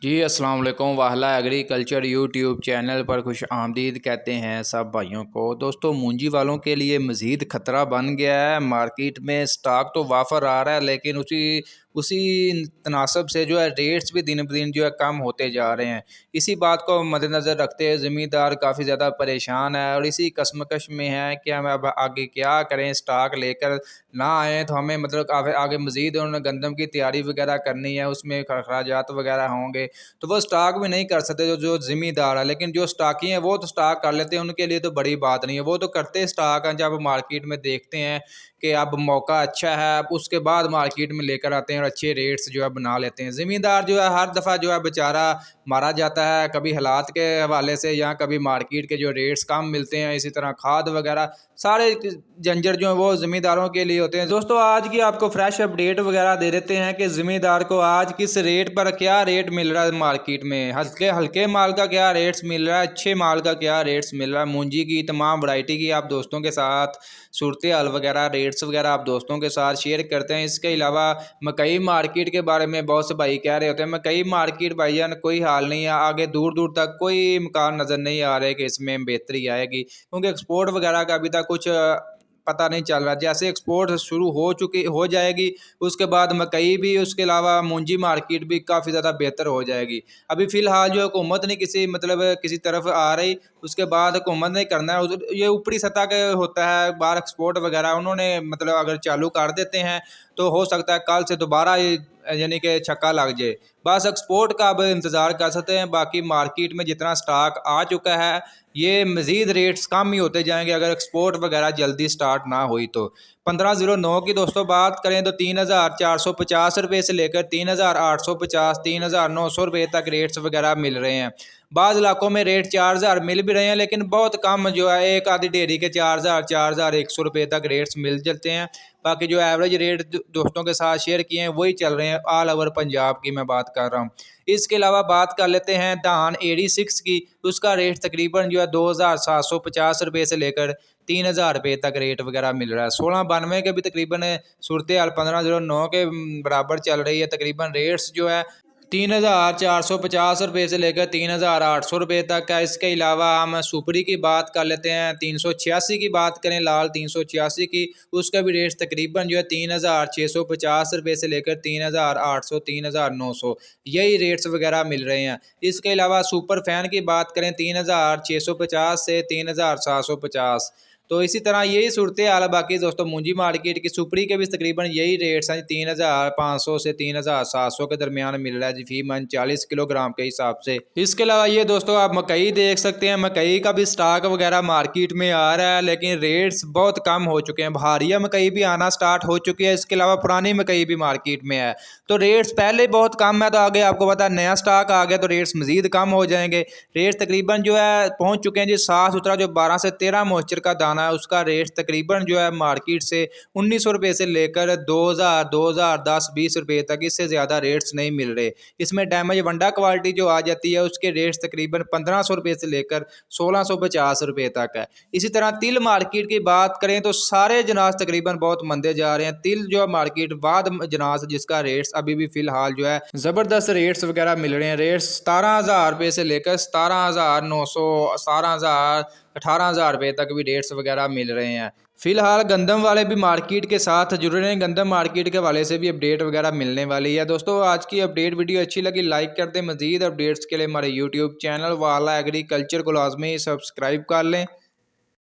जी अस्सलाम वालेकुम। वाहला agriculture YouTube channel पर खुश आमदीद कहते हैं सब भाइयों को। दोस्तों, मूंजी वालों के लिए मज़ीद ख़तरा बन गया है। मार्केट में स्टॉक तो वाफर आ रहा है, लेकिन उसी उसी तनासब से जो है रेट्स भी दिन ब दिन जो है कम होते जा रहे हैं। इसी बात को मद्देनज़र रखते हुए ज़मींदार काफ़ी ज़्यादा परेशान है और इसी कशमकश में है कि हम अब आगे क्या करें। स्टॉक लेकर ना आएँ तो हमें मतलब आगे आगे मज़ीद उन्होंने गंदम की तैयारी वगैरह करनी है, उसमें अखराजात वगैरह होंगे, तो वो स्टॉक भी नहीं कर सकते जो ज़िम्मेदार है। लेकिन जो स्टॉकी हैं वो तो स्टॉक कर लेते हैं, उनके लिए तो बड़ी बात नहीं है। वो तो करते स्टॉक हैं, जब मार्केट में देखते हैं कि अब मौका अच्छा है, अब उसके बाद मार्केट में लेकर आते हैं और अच्छे रेट्स जो है बना लेते हैं। ज़िम्मेदार जो है हर दफ़ा जो है बेचारा मारा जाता है, कभी हालात के हवाले से या कभी मार्केट के जो रेट्स कम मिलते हैं, इसी तरह खाद वगैरह सारे जंजर जो है वो ज़िम्मेदारों के लिए होते हैं। दोस्तों, आज की आपको फ्रेश अपडेट वगैरह दे देते हैं कि ज़िम्मेदार को आज किस रेट पर क्या रेट मिल रहा है मार्केट में। हल्के हल्के माल का क्या रेट्स मिल रहा है, अच्छे माल का क्या रेट्स मिल रहा है। मूंजी की तमाम वैरायटी की आप दोस्तों के साथ सूरत हाल वगैरह रेट्स वगैरह आप दोस्तों के साथ शेयर करते हैं। इसके अलावा मकई मार्केट के बारे में बहुत से भाई कह रहे होते हैं मकई मार्केट भाईजान कोई हाल नहीं है, आगे दूर दूर तक कोई इम्कान नज़र नहीं आ रहे कि इसमें बेहतरी आएगी, क्योंकि एक्सपोर्ट वगैरह का अभी तक कुछ पता नहीं चल रहा। जैसे एक्सपोर्ट शुरू हो जाएगी, उसके बाद मकई भी, उसके अलावा मूंजी मार्केट भी काफ़ी ज़्यादा बेहतर हो जाएगी। अभी फ़िलहाल जो हुकूमत नहीं किसी तरफ आ रही, उसके बाद हुकूमत ने करना है। ये ऊपरी सतह के होता है, बाहर एक्सपोर्ट वगैरह उन्होंने अगर चालू कर देते हैं तो हो सकता है कल से दोबारा यानी कि छक्का लग जाए। बस एक्सपोर्ट का अब इंतज़ार कर सकते हैं। बाकी मार्केट में जितना स्टॉक आ चुका है, ये मज़ीद रेट्स कम ही होते जाएंगे अगर एक्सपोर्ट वगैरह जल्दी स्टार्ट ना हुई तो। 1509 की दोस्तों बात करें तो 3450 रुपये से लेकर 3850, 3900 रुपये तक रेट्स वगैरह मिल रहे हैं। बाज़ इलाकों में रेट 4000 मिल भी रहे हैं, लेकिन बहुत कम जो है एक आधी डेयरी के 4000, 4100 रुपये तक रेट्स मिल जाते हैं। बाकी जो एवरेज रेट दोस्तों के साथ शेयर किए हैं वही चल रहे हैं, ऑल ओवर पंजाब की मैं बात कर रहा हूँ। इसके अलावा बात कर लेते हैं धान 86 की। उसका रेट तकरीबन जो है 2750 रुपये से लेकर 3000 रुपये तक रेट वगैरह मिल रहा है। 1692 के भी तकरीबन सूरत हाल 1509 के बराबर चल रही है। तकरीबन रेट्स जो है 3450 रुपये से लेकर 3800 रुपये तक है। इसके अलावा हम सुपरी की बात कर लेते हैं, 386 की बात करें, लाल 386 की, उसका भी रेट तकरीबन जो है 3650 रुपये से लेकर 3800, 3900 यही रेट्स वगैरह मिल रहे हैं। इसके अलावा सुपर फैन की बात करें 3650 से 3750। तो इसी तरह यही सूरत हाल है। बाकी दोस्तों मूंजी मार्केट की सुपरी के भी तकरीबन यही रेट्स हैं, 3500 से 3700 के दरमियान मिल रहा है जी फी मन 40 किलोग्राम के हिसाब से। इसके अलावा ये दोस्तों आप मकई देख सकते हैं, मकई का भी स्टॉक वगैरह मार्केट में आ रहा है, लेकिन रेट्स बहुत कम हो चुके हैं। भारिया मकई भी आना स्टार्ट हो चुकी है, इसके अलावा पुरानी मकई भी मार्केट में है। तो रेट्स पहले बहुत कम है, तो आगे आपको पता है नया स्टॉक आ गया तो रेट्स मज़ीद कम हो जाएंगे। रेट्स तकरीबन जो है पहुँच चुके हैं जी साफ सुथरा जो 12 से 13 मॉइस्चर का दाना है, उसका रेट तकरीबन जो है मार्केट से 1900 रुपये से लेकर 2000, 2010, 20 रुपये तक, इससे ज़्यादा रेट्स नहीं मिल रहे। इसमें डैमेज वंडा क्वालिटी जो आ जाती है उसके रेट्स तकरीबन 1500 रुपये से लेकर 1650 रुपये तक है। इसी तरह तिल मार्केट की बात करें तो सारे जनास तकरीबन बहुत मंदे जा रहे हैं। तिल जो मार्केट बाद जनास जिसका रेट्स अभी भी फ़िलहाल जो है ज़बरदस्त रेट्स वगैरह मिल रहे हैं। रेट्स 17,000 रुपये से लेकर 17,900, 17,000, 18,000 रुपये तक भी रेट्स वगैरह मिल रहे हैं। फिलहाल गंदम वाले भी मार्केट के साथ जुड़ रहे हैं, गंदम मार्केट के वाले से भी अपडेट वगैरह मिलने वाली है। दोस्तों, आज की अपडेट वीडियो अच्छी लगी लाइक कर दें। मज़ीद अपडेट्स के लिए हमारे यूट्यूब चैनल वाला एग्रीकल्चर को लाजमी सब्सक्राइब कर लें।